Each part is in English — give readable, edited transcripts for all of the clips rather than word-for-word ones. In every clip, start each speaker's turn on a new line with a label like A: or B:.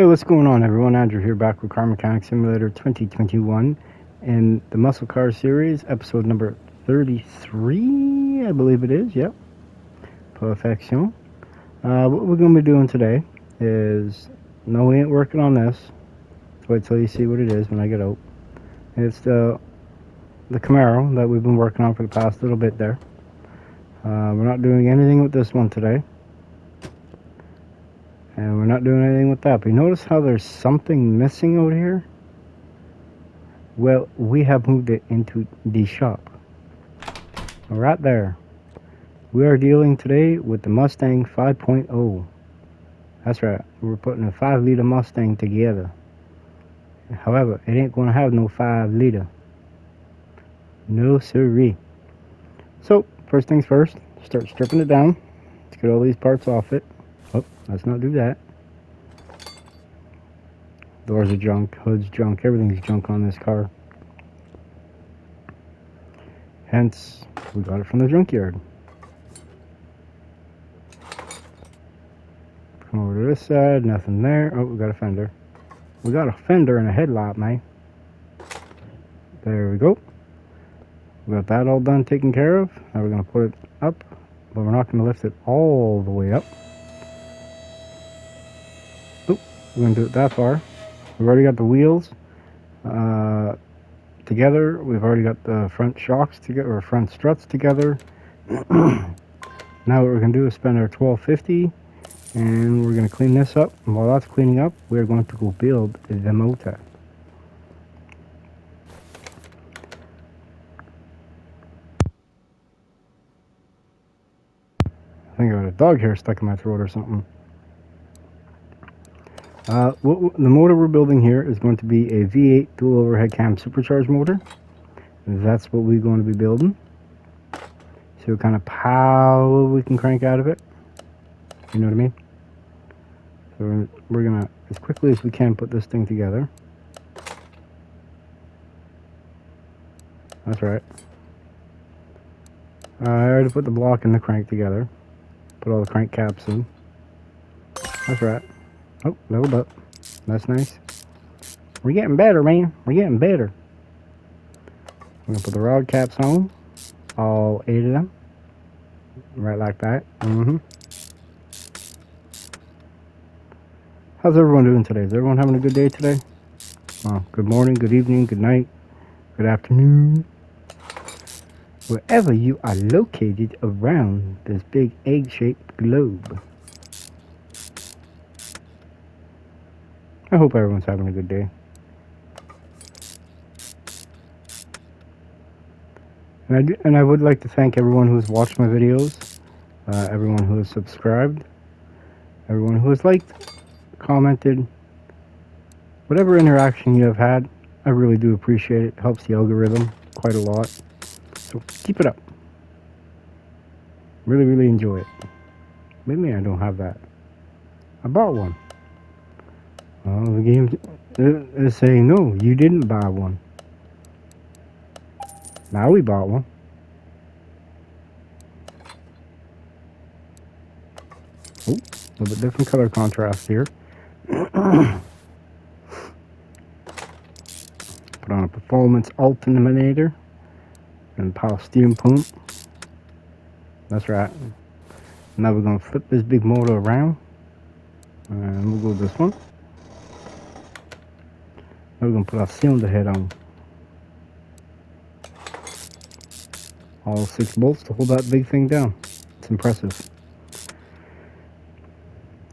A: Hey, what's going on, everyone? Andrew here, back with Car Mechanic Simulator 2021 and the Muscle Car Series, episode number 33, I believe it is. Yep, perfection. What we're going to be doing today is, no, we ain't working on this. Wait till you see what it is when I get out. It's the Camaro that we've been working on for the past little bit there. We're not doing anything with this one today. And we're not doing anything with that. But you notice how there's something missing out here? Well, we have moved it into the shop. Right there. We are dealing today with the Mustang 5.0. That's right. We're putting a 5-liter Mustang together. However, it ain't going to have no 5-liter. No siree. So, first things first, start stripping it down. Let's get all these parts off it. Oh, let's not do that. Doors are junk, hood's junk, everything's junk on this car. Hence, we got it from the junkyard. Come over to this side, nothing there. Oh, we got a fender. We got a fender and a headlight, man. There we go. We got that all done, taken care of. Now we're going to put it up, but we're not going to lift it all the way up. Oop, we're going to do it that far. We've already got the wheels together. We've already got the front shocks together, or front struts together. Now what we're going to do is spend our $12.50, and we're going to clean this up. And while that's cleaning up, we're going to go build the motor. I think I got a dog hair stuck in my throat or something. The motor we're building here is going to be a V8 dual overhead cam supercharged motor. That's what we're going to be building. See what kind of power we can crank out of it. You know what I mean? So we're going to, as quickly as we can, put this thing together. That's right. I already put the block and the crank together. Put all the crank caps in. That's right. Oh, leveled up. That's nice. We're getting better, man. We're getting better. We're going to put the rod caps on. All 8 of them. Right like that. How's everyone doing today? Is everyone having a good day today? Well, good morning, good evening, good night, good afternoon. Wherever you are located around this big egg-shaped globe. I hope everyone's having a good day. And I would like to thank everyone who has watched my videos, everyone who has subscribed, everyone who has liked, commented, whatever interaction you have had. I really do appreciate it. It helps the algorithm quite a lot. So keep it up. Really, really enjoy it. Maybe I don't have that. I bought one. The game is saying, no, you didn't buy one. Now we bought one. Oh, a little bit different color contrast here. Put on a performance alternator and power steering pump. That's right. Now we're going to flip this big motor around. And we'll go with this one. Now we're going to put our cylinder head on. All 6 bolts to hold that big thing down. It's impressive.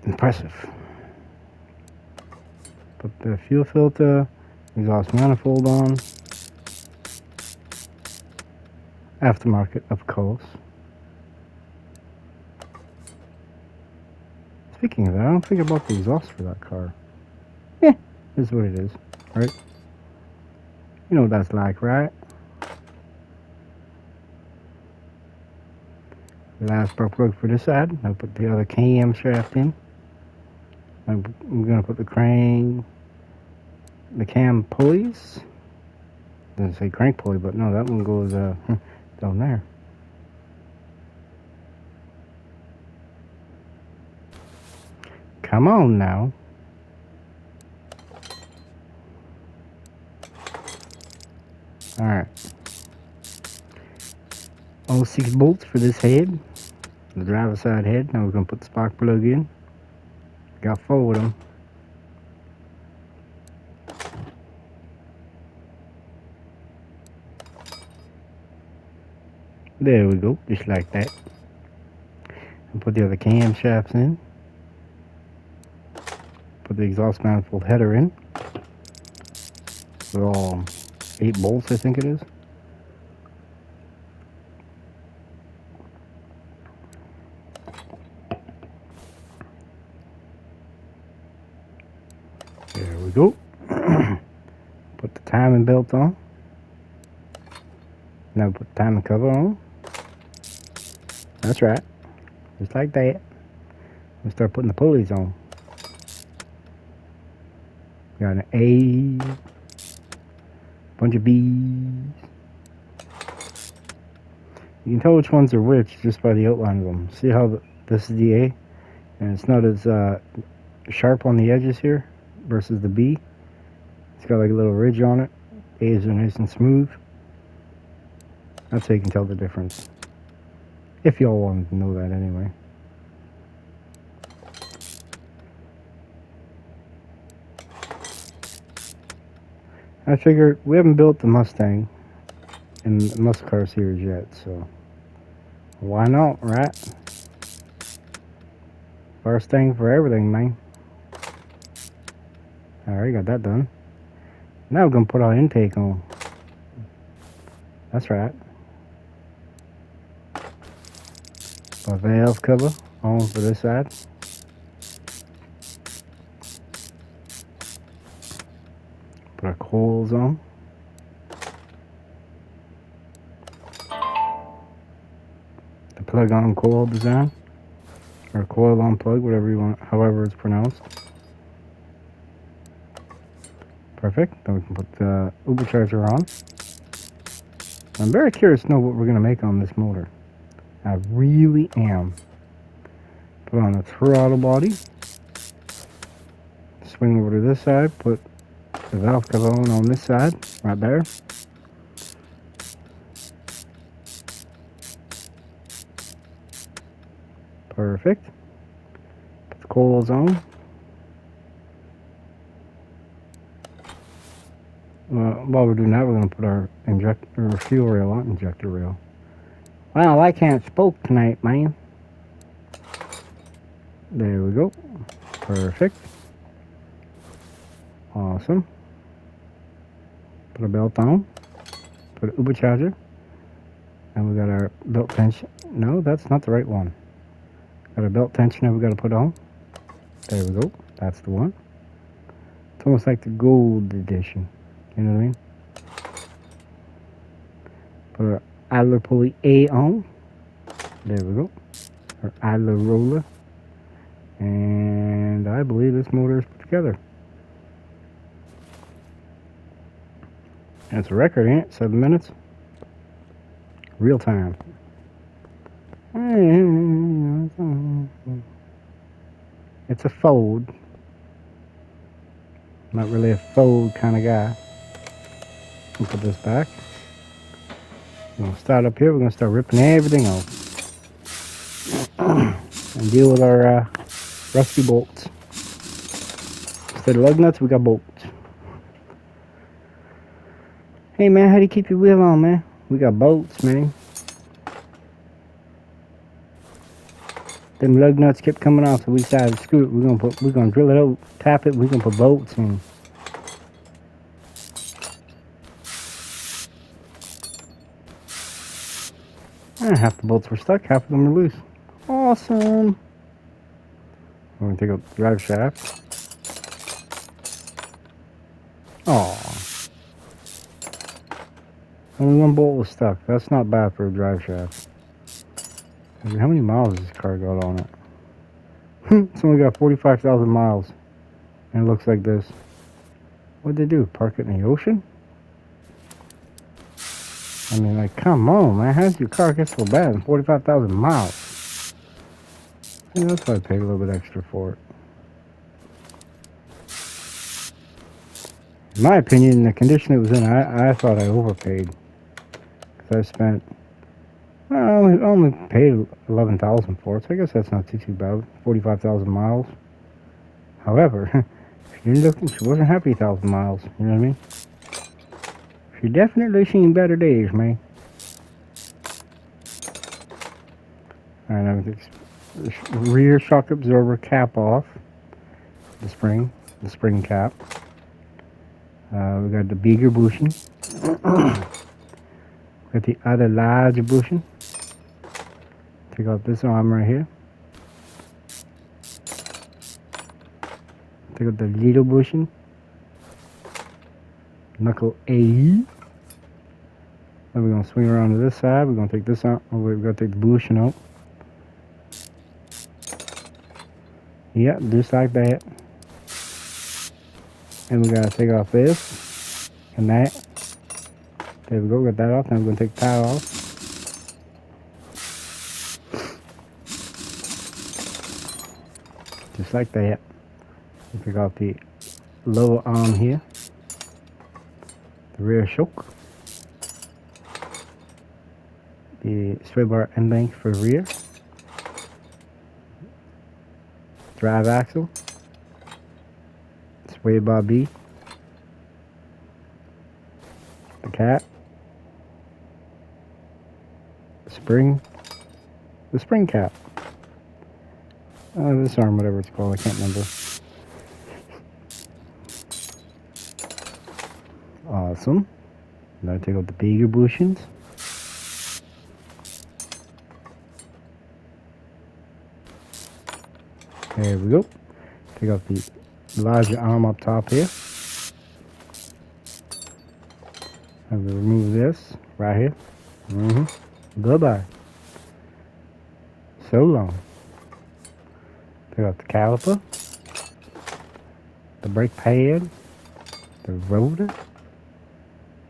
A: Impressive. Put the fuel filter, exhaust manifold on. Aftermarket, of course. Speaking of that, I don't think I bought the exhaust for that car. Yeah, this is what it is, right? You know what that's like, right? Last spark plug for this side. I'll put the other cam shaft in. I'm gonna put the crank, the cam pulleys. Doesn't say crank pulley, but no, that one goes down there. Come on now. Alright. All 6 bolts for this head. The driver's side head. Now we're going to put the spark plug in. Got 4 of them. There we go, just like that. And put the other camshafts in. Put the exhaust manifold header in. They're all 8 bolts, I think it is. There we go. Put the timing belt on. Now put the timing cover on. That's right. Just like that. We start putting the pulleys on. Got an A, bunch of B's. You can tell which ones are which just by the outline of them. See how this is the A, and it's not as sharp on the edges here versus the B. It's got like a little ridge on it. A's are nice and smooth. That's how you can tell the difference. If y'all wanted to know that anyway. I figured we haven't built the Mustang in the muscle car series yet, so why not, right? First thing for everything, man. Alright, got that done. Now we're gonna put our intake on. That's right. Our valve cover on for this side. Put our coils on. The plug on coil design. Or coil on plug, whatever you want, however it's pronounced. Perfect. Then we can put the supercharger on. I'm very curious to know what we're going to make on this motor. I really am. Put on the throttle body. Swing over to this side. Put the valve cover on this side. Right there. Perfect. Put the coils on. While we're doing that, we're going to put our fuel rail on, injector rail. Wow, I can't spoke tonight, man. There we go. Perfect. Awesome. Put a belt on. Put an supercharger. And we got our belt tension. No, that's not the right one. Got a belt tensioner we got to put on. There we go. That's the one. It's almost like the gold edition. You know what I mean? Put our idler pulley A on. There we go. Our idler roller. And I believe this motor is put together. And it's a record, ain't it? 7 minutes. Real time. It's a fold. Not really a fold kind of guy. We'll put this back. We're going to start up here. We're going to start ripping everything off. And deal with our rusty bolts. Instead of lug nuts, we got bolts. Hey man, how do you keep your wheel on, man? We got bolts, man. Them lug nuts kept coming off, so we decided to screw it. We're gonna drill it out, tap it. We're gonna put bolts in. Half the bolts were stuck, half of them were loose. Awesome. We're gonna take out the drive shaft. Aw. Only one bolt was stuck. That's not bad for a drive shaft. I mean, how many miles has this car got on it? It's only got 45,000 miles. And it looks like this. What'd they do? Park it in the ocean? I mean, like, come on, man. How does your car get so bad in 45,000 miles? Yeah, that's why I paid a little bit extra for it. In my opinion, the condition it was in, I thought I overpaid. Because I spent, well, I only paid 11,000 for it, so I guess that's not too bad. 45,000 miles. However, she wasn't happy 1,000 miles. You know what I mean? She definitely seen better days, man. Alright, now we take the rear shock absorber cap off. The spring cap. We got the bigger bushing. Got the other large bushing. Take out this arm right here. Take out the little bushing. Knuckle A. Then we're gonna swing around to this side. We're gonna take this out. Oh, we're gonna take the bushing out. Yep, just like that. And we gotta take off this and that. There we go, got that off. Now we're gonna take the tire off. Just like that. We pick off the lower arm here. The rear choke. The sway bar end link for rear. Drive axle. Sway bar B. The cap. The spring cap. This arm, whatever it's called, I can't remember. Awesome. Now take out the bigger bushings. There we go. Take out the larger arm up top here. And we remove this right here. Goodbye. So long. Take out the caliper, the brake pad, the rotor,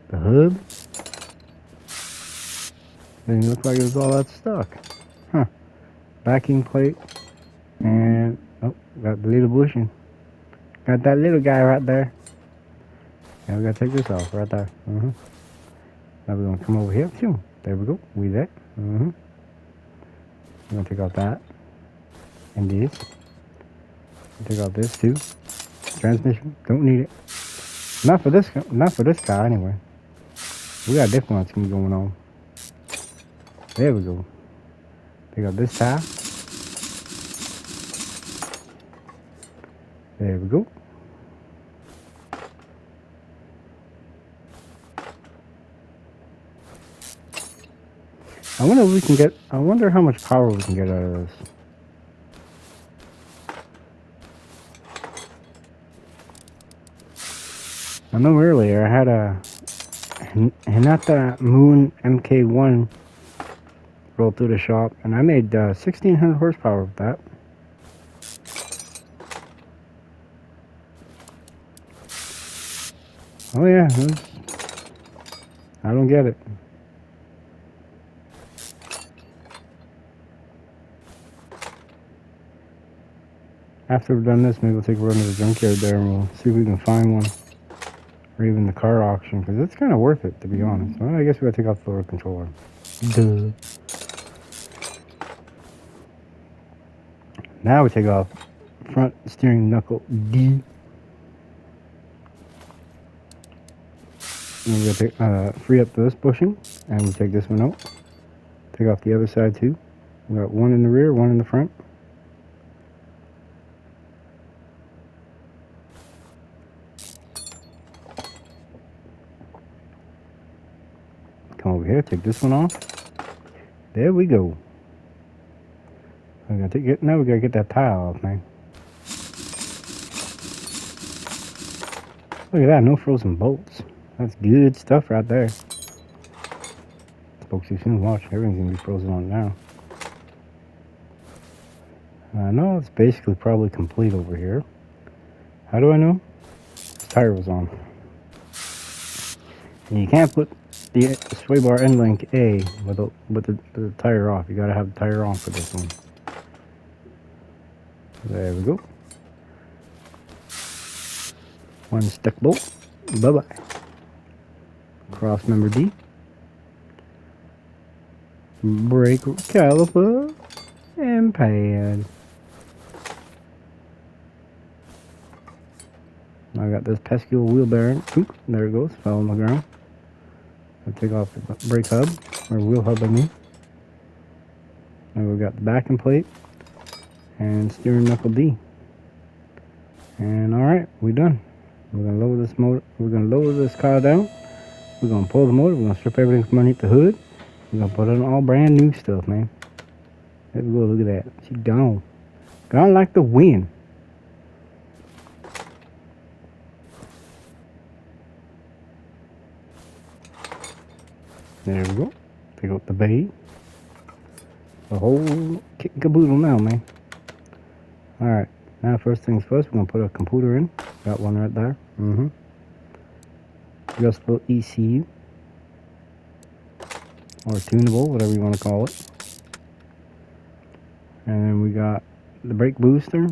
A: the hub. Didn't look like it was all that stuck. Huh. Backing plate. And, oh, got the little bushing. Got that little guy right there. And we gotta take this off right there. Now we're gonna come over here. Phew. There we go. We there. We're gonna take out that. And this. Take out this too. Transmission. Don't need it. Not for this car anyway. We got different ones going on. There we go. Take out this tire. There we go. I wonder if we can get, I wonder how much power we can get out of this. I know earlier I had a Hinata Moon MK1 roll through the shop, and I made 1,600 horsepower with that. Oh yeah, I don't get it. After we've done this, maybe we'll take a run to the junkyard there and we'll see if we can find one. Or even the car auction, because it's kind of worth it, to be honest. Well, I guess we gotta take off the lower controller. Duh. Now we take off front steering knuckle D. And we're gonna take, free up this bushing, and we take this one out. Take off the other side too. We got one in the rear, one in the front. Come over here, take this one off. There we go. Now we gotta get that tire off, man. Look at that, no frozen bolts. That's good stuff right there. Spoke too soon. Watch, everything's gonna be frozen on now. I know it's basically probably complete over here. How do I know? This tire was on. And you can't put the sway bar end link A with the tire off. You gotta have the tire on for this one. There we go. One stick bolt. Bye-bye. Cross member D. Brake caliper. And pad. I got this pesky wheel bearing. Oop, there it goes. Fell on the ground. I'll take off the brake hub. Or wheel hub, I mean. And we've got the backing plate. And steering knuckle D. And alright, we're done. We're gonna lower this motor. We're gonna lower this car down. We're gonna pull the motor. We're gonna strip everything from underneath the hood. We're gonna put in all brand new stuff, man. There we go. Look at that. She gone. Gone like the wind. There we go. Pick up the bay. The whole kit and caboodle now, man. Alright. Now, first things first, we're gonna put a computer in. Got one right there. Adjustable ECU. Or tunable, whatever you want to call it. And then we got the brake booster,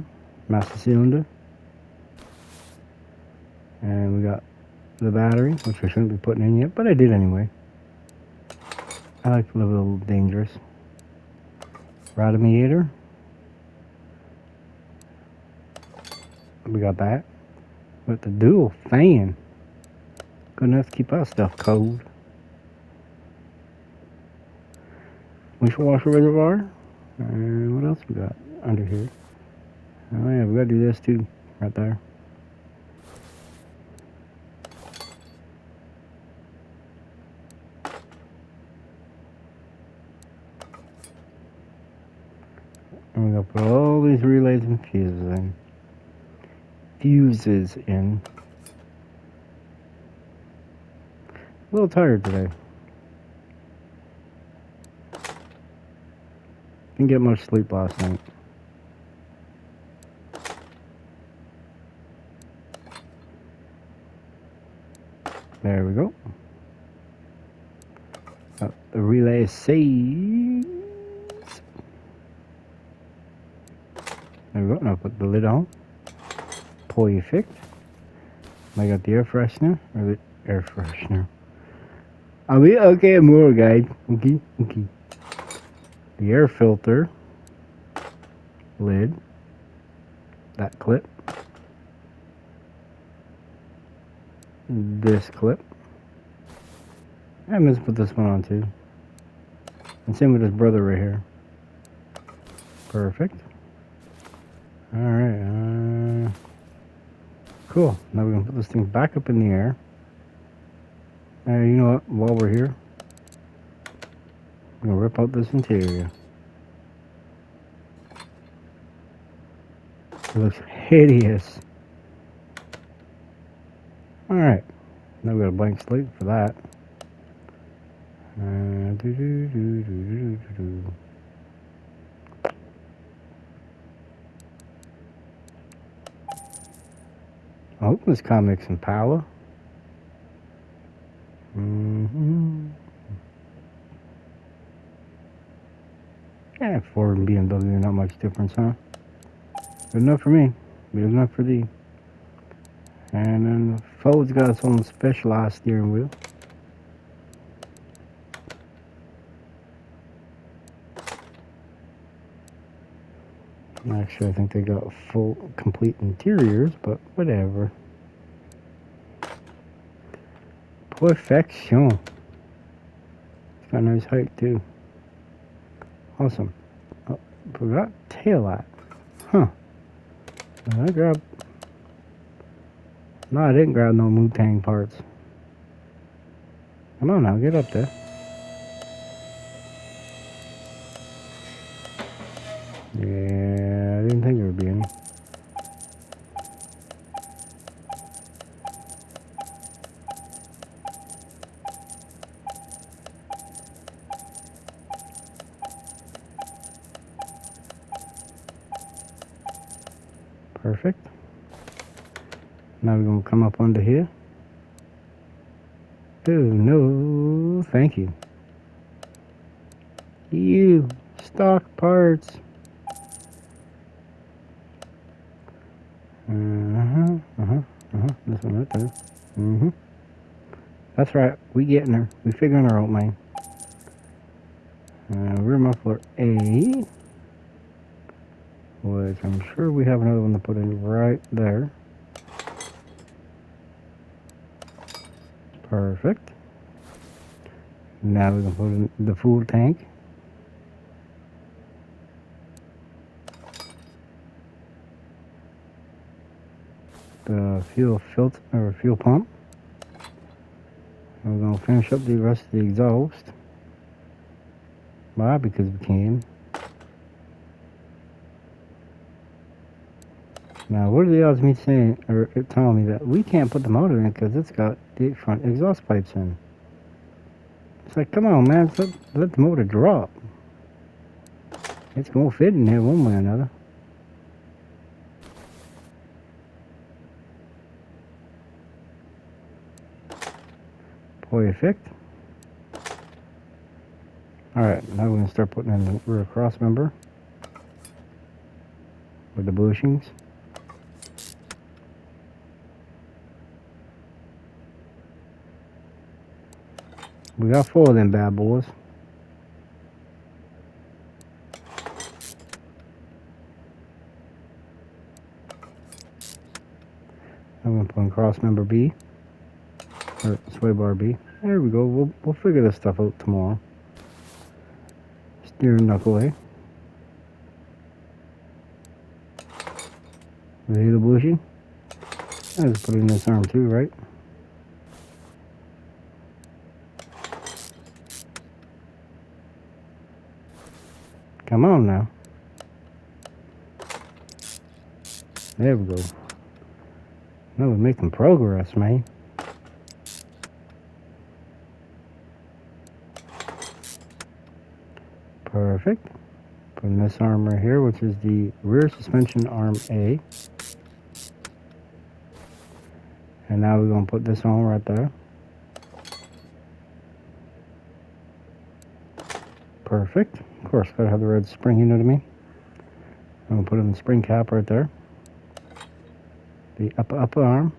A: master cylinder. And we got the battery, which I shouldn't be putting in yet, but I did anyway. I like to live a little dangerous. Radiometer. We got that. With the dual fan. Good enough to keep our stuff cold. Windshield reservoir. And what else we got under here? Oh yeah, we gotta do this too, right there. And we're gonna put all these relays and fuses in. A little tired today. Didn't get much sleep last night. There we go. The relay says. There we go. Now put the lid on. Perfect. I got the air freshener. Or the air freshener. I'll be okay more, guys. Okay. The air filter. Lid. That clip. This clip. I'm gonna put this one on too. And same with his brother right here. Perfect. Alright, cool. Now we're gonna put this thing back up in the air. You know what? While we're here, I'm gonna rip out this interior. It looks hideous. Alright. Now we got a blank slate for that. I hope this car makes some power. Yeah, Ford and BMW, not much difference, huh? Good enough for me. Good enough for thee. And then Ford's got its own specialized steering wheel. Actually, I think they got full, complete interiors, but whatever. Perfection. It's got a nice height too. Awesome. Oh, forgot tail light. Huh. I grabbed. No, I didn't grab no Wu-Tang parts. Come on now, get up there. Yeah, I didn't think there would be any. Perfect. Now we're going to come up under here. Oh, no, thank you. You, stock parts. This one right there. Mm-hmm. That's right. We getting her. We figuring her out, man. Rear muffler A. Which I'm sure we have another one to put in right there. Perfect. Now we can put in the fuel tank. The fuel filter or fuel pump. And we're gonna finish up the rest of the exhaust. Why? Because we can. Now, what are the odds of me saying or telling me that we can't put the motor in because it's got the front exhaust pipes in? It's like, come on, man, let the motor drop. It's gonna fit in there one way or another. Perfect. Alright, now we're gonna start putting in the rear cross member with the bushings. We got 4 of them bad boys. I'm gonna put in cross member B or sway bar B. There we go. We'll figure this stuff out tomorrow. Steering knuckle A. The heater bushing. I just put it in this arm too, right? Come on now. There we go. Now we're making progress, man. Perfect. Putting this arm right here, which is the rear suspension arm A. And now we're going to put this on right there. Perfect. Of course, gotta have the red spring, you know what I mean? I'm going to put in the spring cap right there. The upper arm.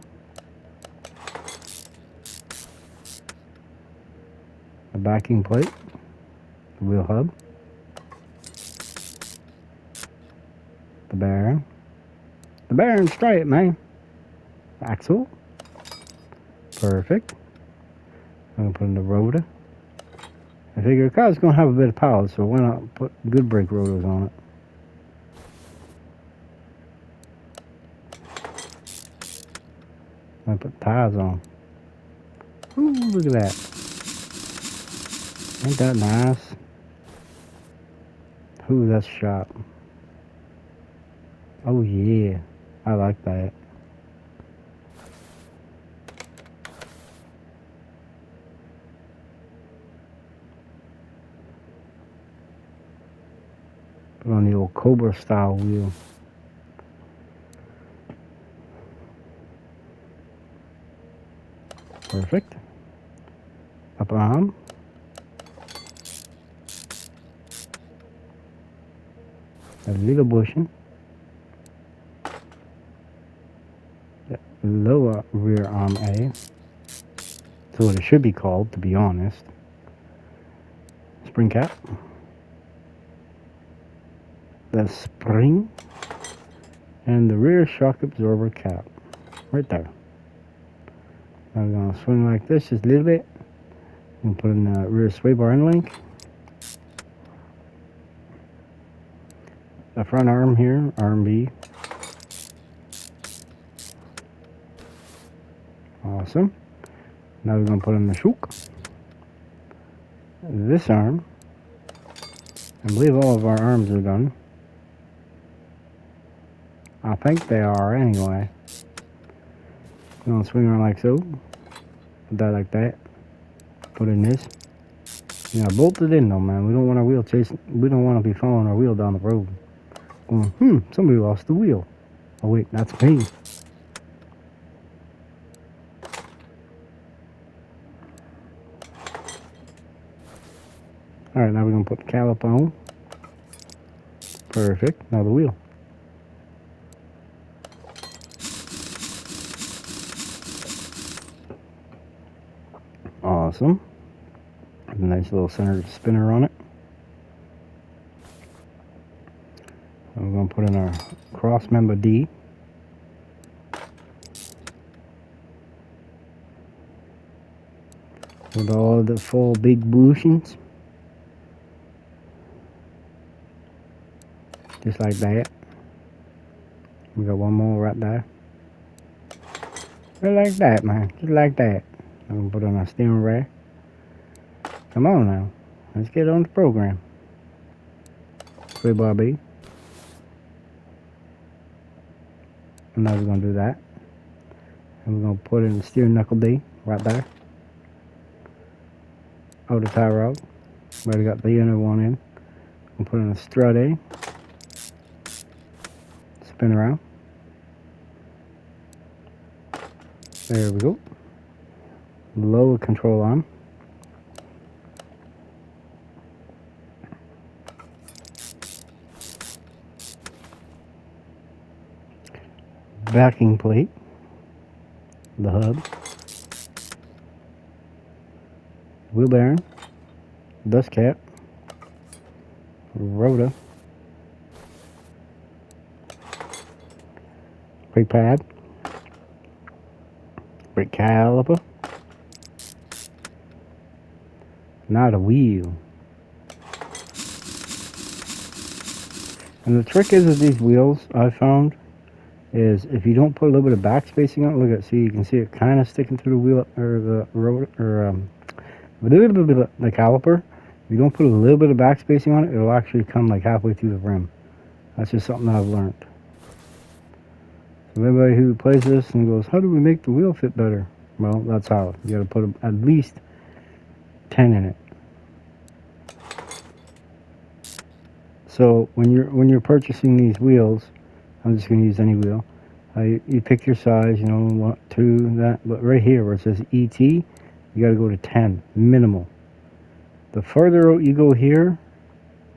A: The backing plate. The wheel hub. The bearing. The bearing straight, man. Axle. Perfect. I'm going to put in the rotor. I figure the car's going to have a bit of power, so why not put good brake rotors on it? I put tires on. Ooh, look at that. Ain't that nice? Ooh, that's sharp. Oh yeah, I like that. Put on the old Cobra style wheel. Perfect. Upper arm. A little bushing. The lower rear arm A. That's what it should be called, to be honest. Spring cap. The spring. And the rear shock absorber cap. Right there. Now we're going to swing like this just a little bit. And put in the rear sway bar end link. The front arm here, arm B. Awesome. Now we're going to put in the shook. This arm. I believe all of our arms are done. I think they are anyway. We're going to swing around like so. Put that like that. Put in this. Yeah, bolt it in though, man. We don't want our wheel chasing. We don't want to be following our wheel down the road. Going, somebody lost the wheel. Oh wait, that's me. Alright, now we're going to put the caliper on. Perfect. Now the wheel. Awesome. A nice little center spinner on it. We're going to put in our cross member D. With all the full big bushings. Just like that. We got one more right there. Just like that, man. Just like that. I'm going to put on our steering rack. Come on now. Let's get on the program. 3-bar B. And now we're going to do that. And we're going to put in the steering knuckle D right there. Outer tie rod. We already got the inner one in. We'll put in a strut A. Spin around. There we go. Lower control arm. Backing plate. The hub. Wheel bearing. Dust cap. Rotor. Brake pad. Brake caliper. Now the wheel. And the trick is with these wheels, I found, is if you don't put a little bit of back spacing on it, look at, see, you can see it kind of sticking through the wheel, or the rotor, or the caliper. If you don't put a little bit of back spacing on it, it'll actually come like halfway through the rim. That's just something I've learned. So everybody who plays this and goes, how do we make the wheel fit better? Well, that's how. You gotta put at least 10 in it. So when you're purchasing these wheels, I'm just gonna use any wheel. You pick your size, you know, 1, 2, that. But right here where it says ET, you gotta go to 10 minimal. The further out you go here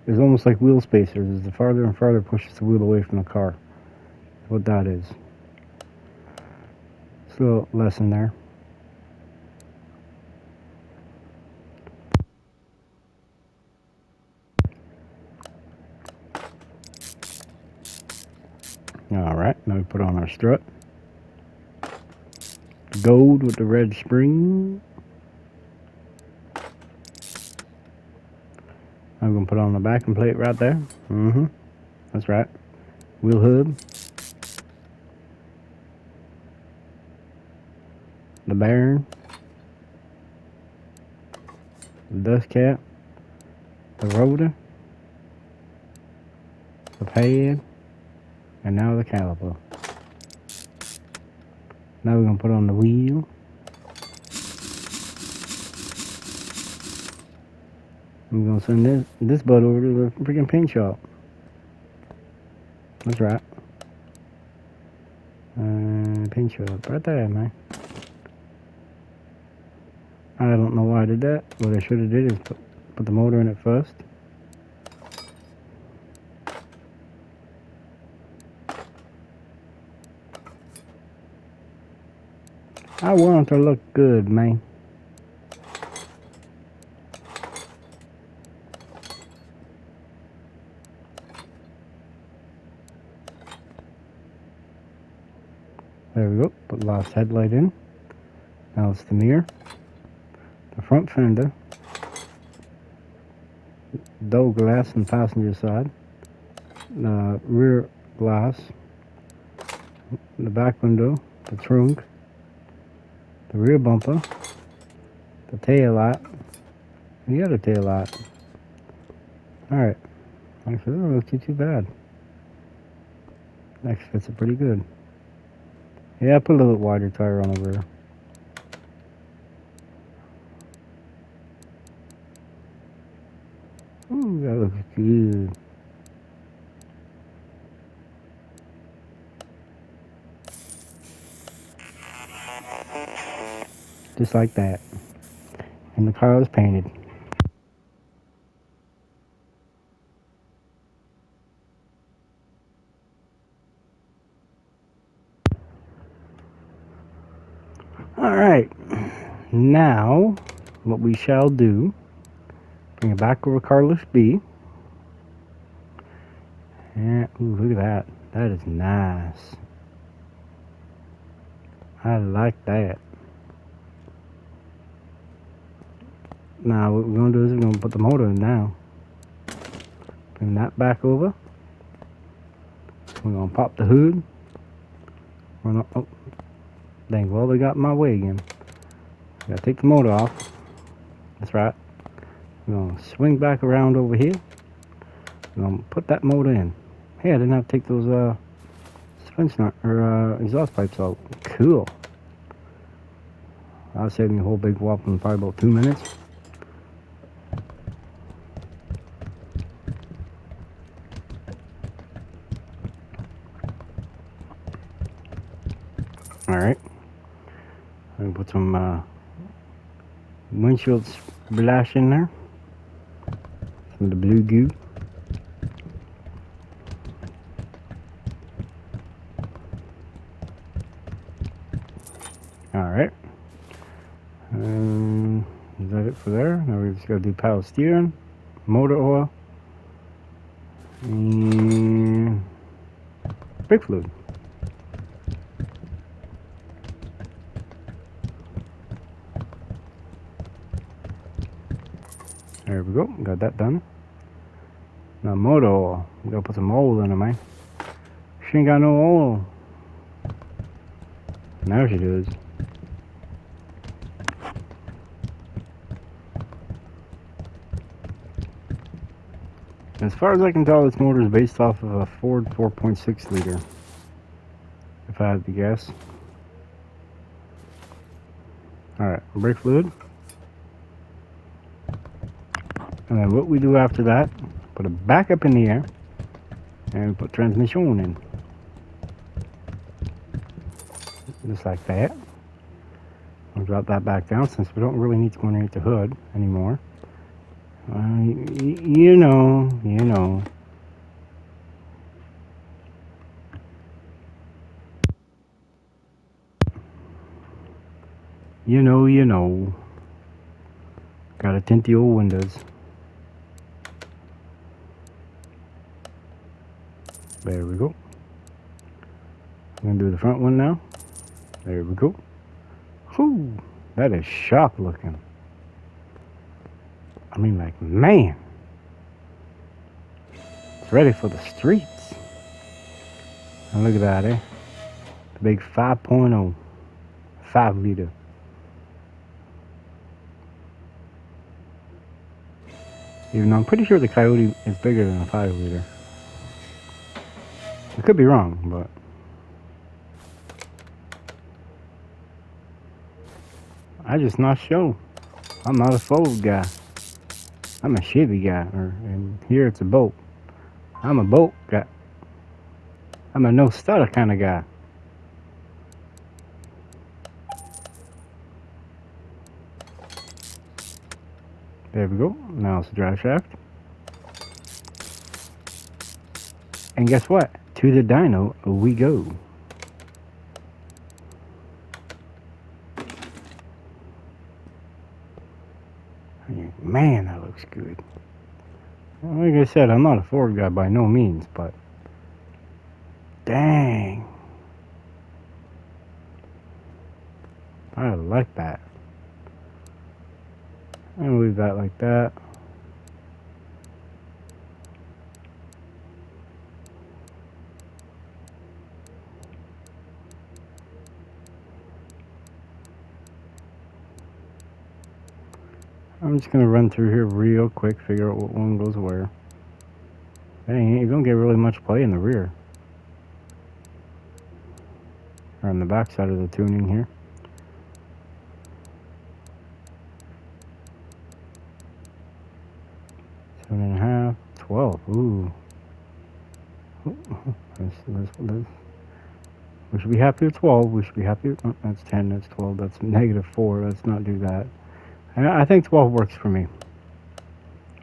A: is almost like wheel spacers. As the farther and farther pushes the wheel away from the car. That's what that is. So lesson there. Alright, now we put on our strut. Gold with the red spring. I'm going to put on the backing plate right there. That's right. Wheel hub. The bearing. The dust cap. The rotor. The pad. And now the caliper. Now we're going to put on the wheel. I'm going to send this butt over to the freaking paint shop. That's right. Paint shop. Right there, man. I don't know why I did that. What I should have did is put the motor in it first. I want it to look good, man. There we go. Put the last headlight in. Now it's the mirror. The front fender. Door glass on passenger side. The rear glass. The back window. The trunk. The rear bumper. The tail light. And the other tail light. Alright. Actually, that doesn't look too bad. Actually fits it pretty good. Yeah, I put a little wider tire on the rear. Ooh, that looks good. Just like that. And the car is painted. Alright. Now, what we shall do, bring it back over Carlos B. And, ooh, look at that. That is nice. I like that. Now, what we're going to do is we're going to put the motor in now. Bring that back over. We're going to pop the hood. Oh, dang, well, they got in my way again. Gotta take the motor off. That's right. We're going to swing back around over here. We're going to put that motor in. Hey, I didn't have to take those exhaust pipes out. Cool. I'll save me a whole big whop in probably about 2 minutes. Alright. I'm gonna put some windshield splash in there. Some of the blue goo. Alright. Is that it for there? Now we just gotta do power steering, motor oil, and brake fluid. There we go, got that done. Now motor oil, we gotta put some oil in it, man. She ain't got no oil. Now she does. As far as I can tell, this motor is based off of a Ford 4.6 liter, if I had to guess. Alright, brake fluid. And then what we do after that, put it back up in the air, and put transmission in. Just like that. I'll drop that back down since we don't really need to go underneath the hood anymore. You know. You know. Gotta tint the old windows. There we go. I'm gonna do the front one now. There we go. Whew, that is sharp looking. I mean, like, man. It's ready for the streets. And look at that, eh? The big 5.0. 5 liter. Even though I'm pretty sure the Coyote is bigger than a 5 liter. I could be wrong, but I just not sure. I'm not a Ford guy. I'm a Chevy guy, and here it's a boat. I'm a boat guy. I'm a no stutter kind of guy. There we go. Now it's the drive shaft. And guess what? To the dyno we go. Man, that looks good. Like I said, I'm not a Ford guy by no means, but dang. I like that. I'll leave that like that. I'm just gonna run through here real quick, figure out what one goes where. Dang, you don't get really much play in the rear. Or on the back side of the tuning here. 7.5, 12, ooh. We should be happy with 12, we should be happy with, oh, that's 10, that's 12, that's -4, let's not do that. And I think 12 works for me.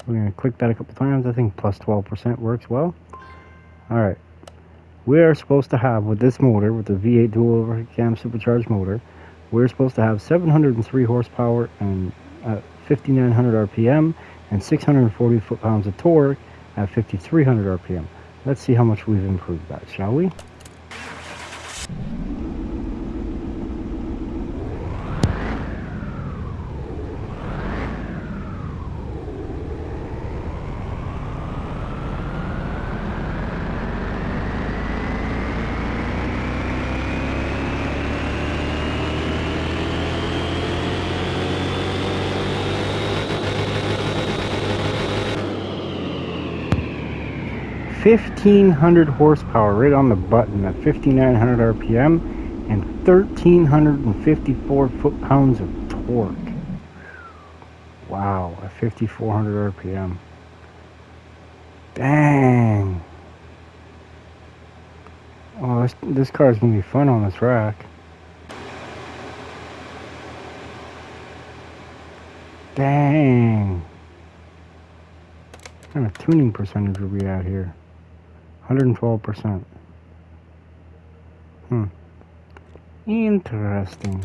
A: We're going to click that a couple times. I think plus 12% works well. Alright. We are supposed to have, with this motor, with the V8 dual overhead cam supercharged motor, we're supposed to have 703 horsepower and 5,900 RPM and 640 foot-pounds of torque at 5,300 RPM. Let's see how much we've improved that, shall we? $1,500 horsepower right on the button at 5,900 RPM and 1,354 foot-pounds of torque. Wow, at 5,400 RPM. Dang. Oh, this car is going to be fun on this rack. Dang. What kind of tuning percentage are we at here? 112%. Interesting.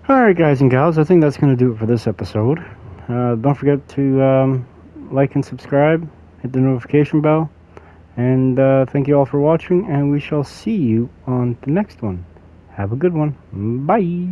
A: Alright guys and gals, I think that's going to do it for this episode. Don't forget to like and subscribe, hit the notification bell, and thank you all for watching, and we shall see you on the next one. Have a good one. Bye!